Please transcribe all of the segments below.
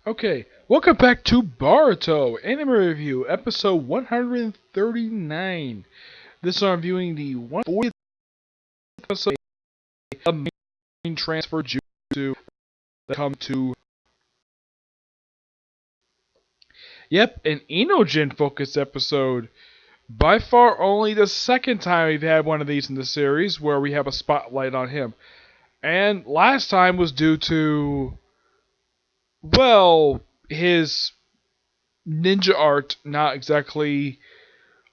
Okay, welcome back to Boruto Anime Review, episode 139. This is I'm viewing the 140th episode of main transfer Jutsu that come to. Yep, an Enojin focused episode. By far only the second time we've had one of these in the series where we have a spotlight on him. And last time was due to, well, his ninja art not exactly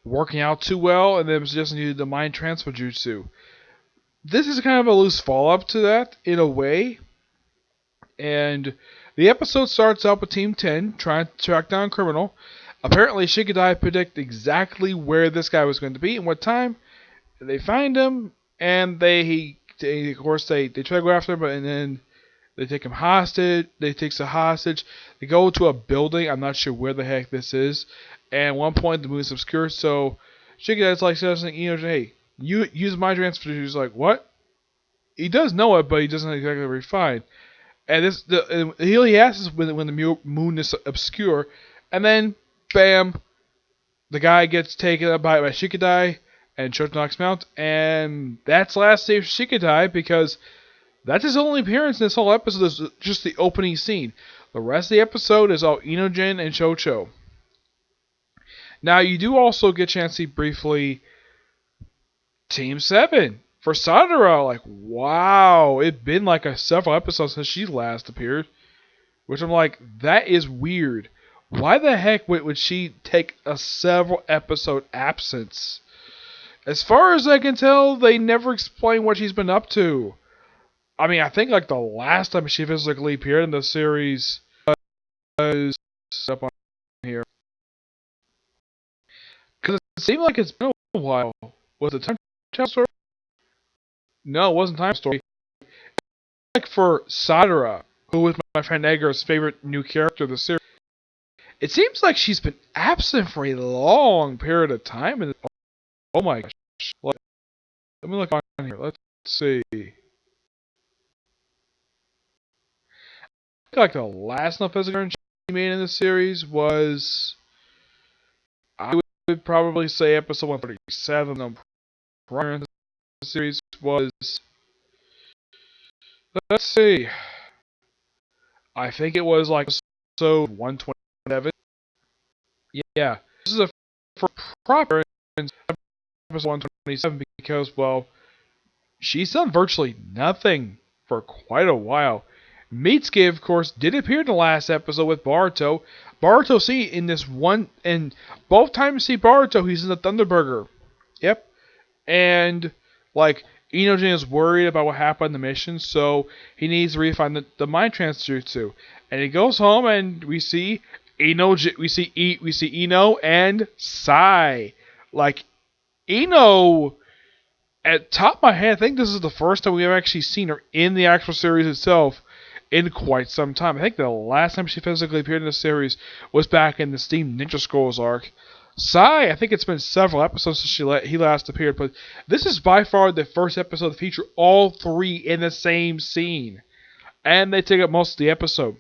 working out too well, and then just needed the mind transfer jutsu. This is kind of a loose follow-up to that, in a way. And the episode starts out with Team 10 trying to track down a criminal. Apparently, Shikadai predict exactly where this guy was going to be and what time. They find him, and of course, they try to go after him, and then they take him hostage. They take a hostage. They go to a building. I'm not sure where the heck this is. And at one point, the moon is obscured, so Shikadai's like, hey, you use my transfer. He's like, what? He does know it, but he doesn't exactly refine. And he only asks when the moon is obscure, and then bam, the guy gets taken up by Shikadai, and Choto knocks him out, and that's last save Shikadai because that's his only appearance in this whole episode. Is just the opening scene. The rest of the episode is all Enojin and Chocho. Now you do also get a chance to see briefly Team 7 for Sadara. Like, wow, it's been like several episodes since she last appeared. Which I'm like, that is weird. Why the heck would she take a several episode absence? As far as I can tell, they never explain what she's been up to. I mean, I think like the last time she physically appeared in the series was up on here. Because it seemed like it's been a while. Was it time travel story? No, it wasn't time story. Like for Sadara, who was my friend Edgar's favorite new character of the series, it seems like she's been absent for a long period of time. And oh my gosh, let me look on here. Let's see. Like the last physical appearance she made in the series was, I would probably say episode 137. The prior in the series was, let's see, I think it was like episode 127. Yeah, this is a proper episode 127 because, well, she's done virtually nothing for quite a while. Mitsuki, of course, did appear in the last episode with Boruto. Boruto, see, in this one, and both times you see Boruto, he's in the Thunderburger. Yep. And, like, Enojin is worried about what happened in the mission, so he needs to refine the mind transfer jutsu. And he goes home, and we see Enojin, we see Eno and Sai. Like, Eno, at top of my head, I think this is the first time we've ever actually seen her in the actual series itself in quite some time. I think the last time she physically appeared in the series was back in the Steam Ninja Scrolls arc. Sai, I think it's been several episodes since he last appeared, but this is by far the first episode to feature all three in the same scene. And they take up most of the episode.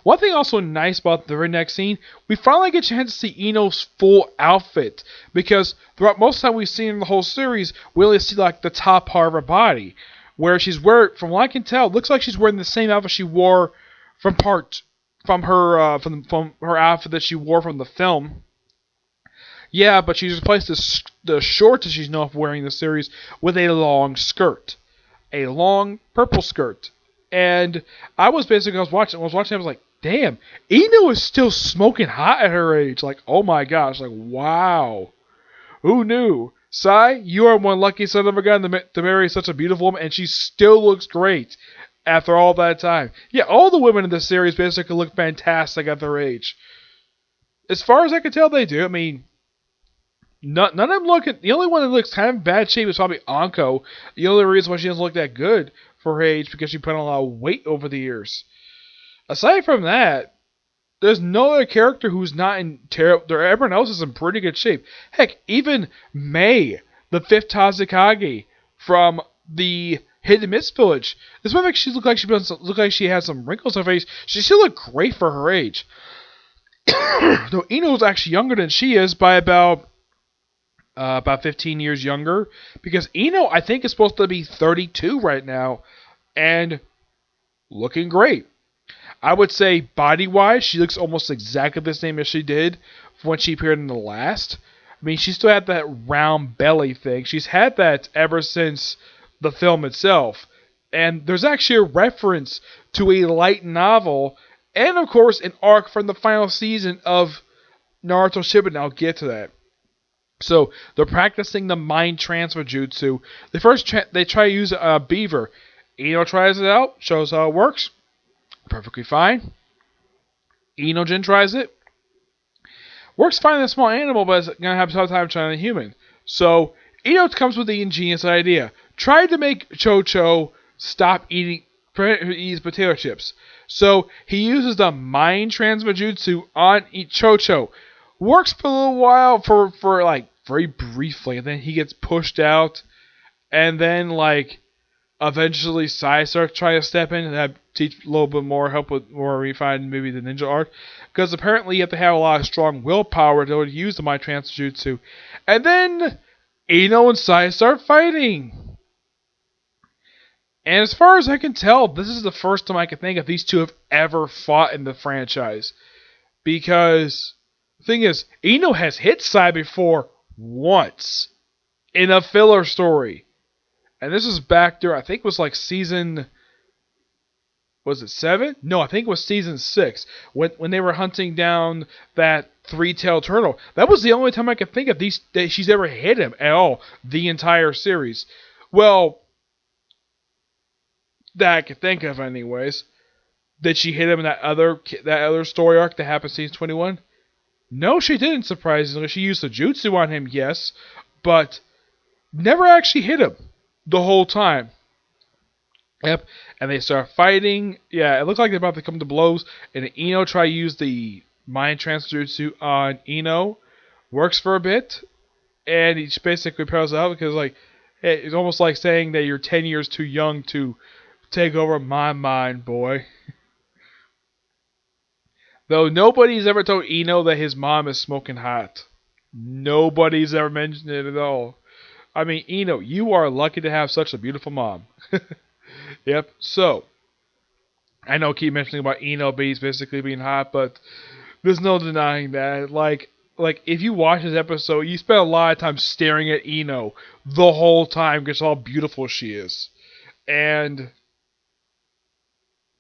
One thing also nice about the very next scene, we finally get a chance to see Eno's full outfit. Because throughout most of the time we've seen in the whole series, we only see like the top part of her body. Where she's wearing, from what I can tell, it looks like she's wearing the same outfit she wore from her outfit that she wore from the film. Yeah, but she's replaced the shorts that she's known for wearing in the series with a long skirt. A long purple skirt. And I was watching, I was like, damn, Eno is still smoking hot at her age. Like, oh my gosh, like, wow. Who knew? Sai, you are one lucky son of a gun to marry such a beautiful woman, and she still looks great after all that time. Yeah, all the women in this series basically look fantastic at their age. As far as I can tell, they do. I mean, none of them look. The only one that looks kind of bad shape is probably Anko. The only reason why she doesn't look that good for her age because she put on a lot of weight over the years. Aside from that, there's no other character who's not in terrible. Everyone else is in pretty good shape. Heck, even Mei, the fifth Tazekage from the Hidden Mist Village. This one makes she look like she has some wrinkles on her face. She still look great for her age. Though Ino's actually younger than she is by about 15 years younger, because Ino I think is supposed to be 32 right now, and looking great. I would say body-wise, she looks almost exactly the same as she did when she appeared in the last. I mean, she still had that round belly thing. She's had that ever since the film itself. And there's actually a reference to a light novel, and of course, an arc from the final season of Naruto Shippuden. I'll get to that. So they're practicing the mind transfer jutsu. They try to use a beaver. Ino tries it out, shows how it works. Perfectly fine. Enojin tries it. Works fine in a small animal, but it's going to have a tough time trying a human. So Ino comes with the ingenious idea. Try to make Cho-Cho stop eating potato chips. So he uses the mind transfer jutsu on Cho-Cho. Works for a little while, for like very briefly, and then he gets pushed out, and then like eventually Sai starts trying to step in and teach a little bit more, help with more refined maybe the ninja art, because apparently you have to have a lot of strong willpower to use the mind transfer jutsu, and then Ino and Sai start fighting. And as far as I can tell, this is the first time I can think of these two have ever fought in the franchise, because the thing is, Ino has hit Sai before once in a filler story. And this is back there, I think it was like season... Was it 7? No, I think it was season 6. When they were hunting down that three-tailed turtle. That was the only time I could think of that she's ever hit him at all. The entire series. Well, that I could think of anyways. Did she hit him in that other story arc that happened in season 21? No, she didn't, surprisingly. She used the jutsu on him, yes. But never actually hit him the whole time. Yep, and they start fighting. Yeah, it looks like they're about to come to blows. And Ino try to use the mind transfer jutsu on Ino. Works for a bit. And he basically repels out because, like, it's almost like saying that you're 10 years too young to take over my mind, boy. Though nobody's ever told Ino that his mom is smoking hot. Nobody's ever mentioned it at all. I mean, Ino, you are lucky to have such a beautiful mom. Yep, so, I know I keep mentioning about Ino basically being hot, but there's no denying that. Like if you watch this episode, you spend a lot of time staring at Ino the whole time because how beautiful she is. And,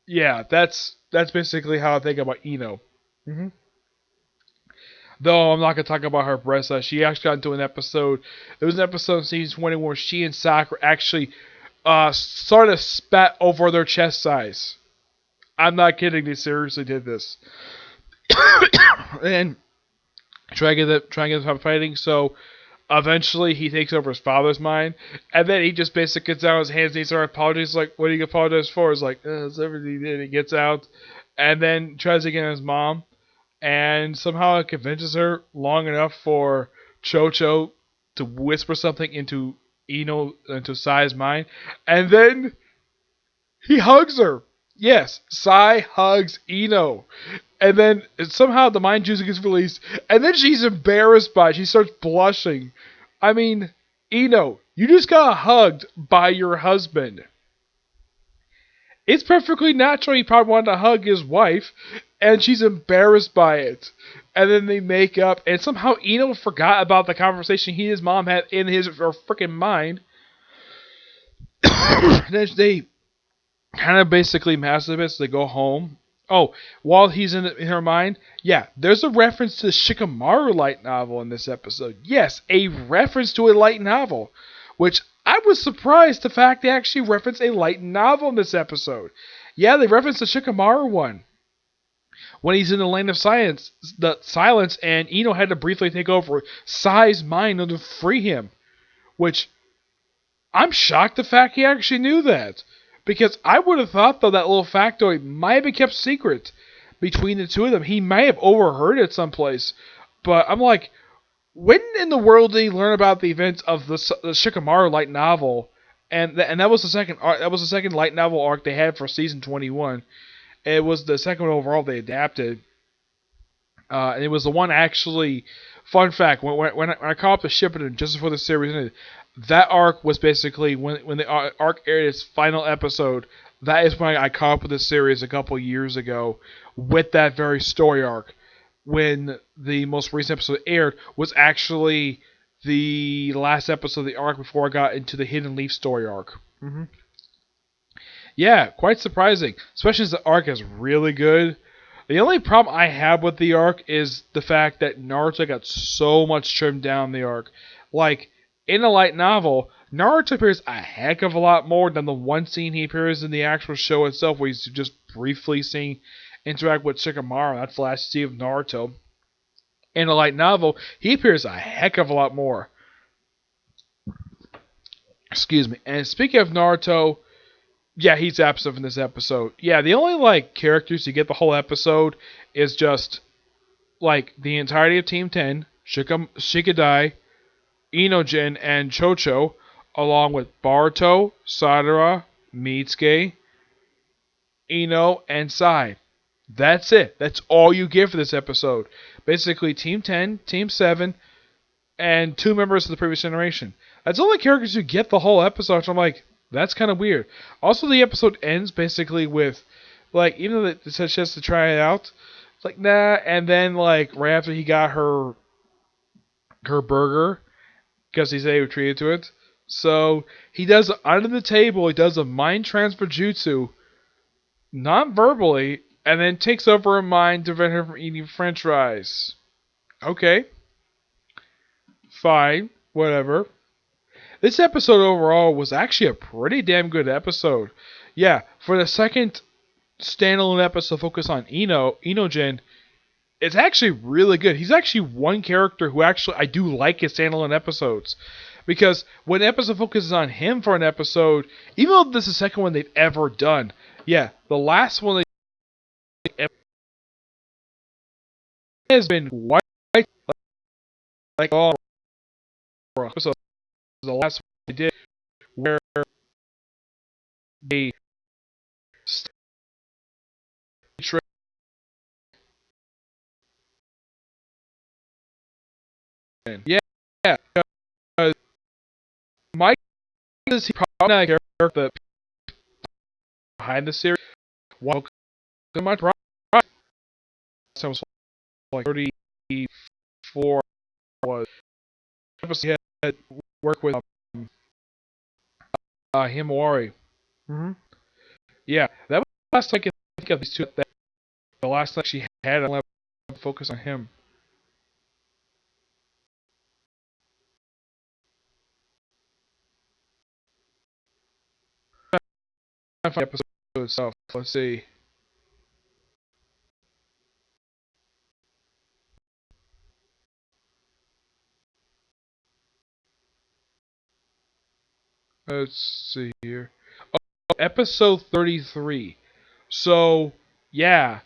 yeah, that's basically how I think about Ino. Though I'm not going to talk about her breasts. She actually got into an episode. There was an episode in season 20 where she and Sakura actually sort of spat over their chest size. I'm not kidding. They seriously did this. And try to get them fighting. So eventually he takes over his father's mind. And then he just basically gets down on his hands and he starts apologizing. Like, what do you apologize for? It's like, it's everything he did. He gets out. And then tries to get his mom. And somehow it convinces her long enough for Cho-Cho to whisper something into Sai's mind. And then he hugs her. Yes, Sai hugs Ino. And then somehow the mind juice gets released. And then she's embarrassed by it. She starts blushing. I mean, Ino, you just got hugged by your husband. It's perfectly natural he probably wanted to hug his wife, and she's embarrassed by it. And then they make up, and somehow Ino forgot about the conversation he and his mom had in his freaking mind. Then they kind of basically masturbate, so they go home. Oh, while he's in her mind, yeah, there's a reference to the Shikamaru light novel in this episode. Yes, a reference to a light novel, which I was surprised the fact they actually referenced a light novel in this episode. Yeah, they referenced the Shikamaru one. When he's in the land of silence, and Ino had to briefly take over Sai's mind to free him. Which, I'm shocked the fact he actually knew that. Because I would have thought, though, that little factoid might have been kept secret between the two of them. He may have overheard it someplace. But I'm like, when in the world did he learn about the events of the Shikamaru light novel and that was the second arc, that was the second light novel arc they had for season 21. It was the second one overall they adapted. And it was the one actually. Fun fact: when I caught up to Shippuden just before the series ended, that arc was basically when the arc aired its final episode. That is when I caught up with the series a couple years ago with that very story arc. When the most recent episode aired was actually the last episode of the arc before I got into the Hidden Leaf story arc. Yeah, quite surprising, especially as the arc is really good. The only problem I have with the arc is the fact that Naruto got so much trimmed down the arc. Like, in a light novel, Naruto appears a heck of a lot more than the one scene he appears in the actual show itself, where he's just briefly seen interact with Shikamaru. That's the last scene of Naruto. In a light novel, he appears a heck of a lot more. Excuse me. And speaking of Naruto, yeah, he's absent from this episode. Yeah, the only characters you get the whole episode is just the entirety of Team 10, Shikadai, Inojin, and Chocho, along with Boruto, Sadara, Mitsuke, Ino, and Sai. That's it. That's all you get for this episode. Basically, Team 10, Team 7, and 2 members of the previous generation. That's all the characters you get the whole episode. So I'm like, that's kind of weird. Also, the episode ends basically with, even though it says she has to try it out, it's like, nah. And then, right after he got her burger, because he said he would treat it to it, so he does, under the table, he does a mind transfer jutsu, non-verbally, and then takes over her mind to prevent her from eating french fries. Okay. Fine. Whatever. This episode overall was actually a pretty damn good episode. Yeah, for the second standalone episode focused on Inojin, it's actually really good. He's actually one character who actually I do like his standalone episodes. Because when an episode focuses on him for an episode, even though this is the second one they've ever done, yeah, the last one they has been white all episodes. The last one they did where they yeah, because Mike is probably not a character behind the series. Well, so much right. So it was 34 was episode he had worked with Himawari. Yeah, that was the last time I can think of these two. The last time she had a focus on him. Episode itself. Let's see. Let's see here. Oh, episode 33. So, yeah.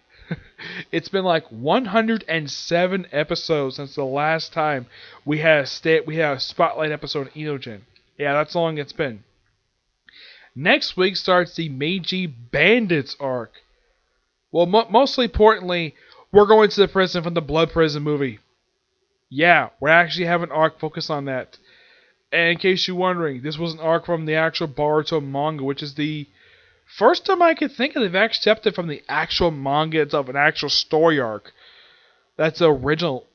It's been 107 episodes since the last time we had a spotlight episode of Inojin. Yeah, that's how long it's been. Next week starts the Meiji Bandits arc. Well, mostly importantly, we're going to the prison from the Blood Prison movie. Yeah, we actually have an arc focused on that. And in case you're wondering, this was an arc from the actual Boruto manga, which is the first time I could think of they've accepted from the actual manga itself, an actual story arc. That's original,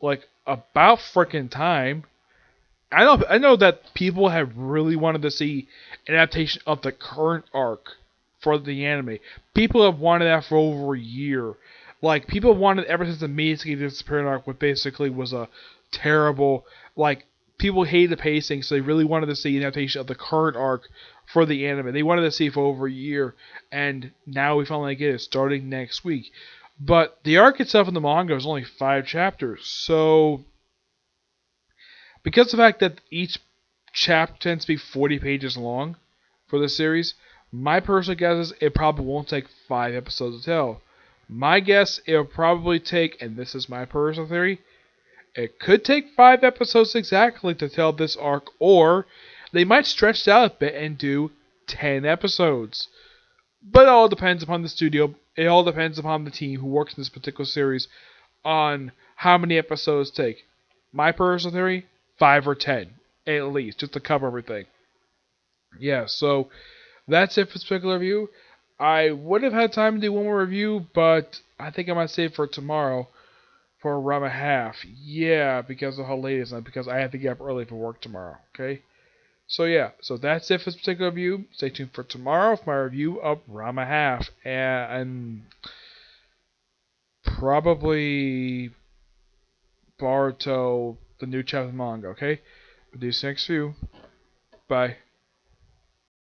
about freaking time. I know that people have really wanted to see an adaptation of the current arc for the anime. People have wanted that for over a year. People wanted ever since the Mitsuki disappearing arc, which basically was a terrible, people hated the pacing, so they really wanted to see an adaptation of the current arc for the anime. They wanted to see it for over a year, and now we finally get it starting next week. But the arc itself in the manga is only 5 chapters, so because of the fact that each chapter tends to be 40 pages long for the series, my personal guess is it probably won't take 5 episodes to tell. My guess, it'll probably take, and this is my personal theory, it could take 5 episodes exactly to tell this arc, or they might stretch it out a bit and do 10 episodes. But it all depends upon the studio. It all depends upon the team who works in this particular series on how many episodes take. My personal theory, 5 or 10 at least, just to cover everything. Yeah, so that's it for this particular review. I would have had time to do one more review, but I think I might save for tomorrow for around a half. Yeah, because of how late it is, and because I have to get up early for work tomorrow. Okay? So yeah, so that's it for this particular review. Stay tuned for tomorrow for my review of Rama Half and probably Boruto, the new chapter manga. Okay, do next review. Bye.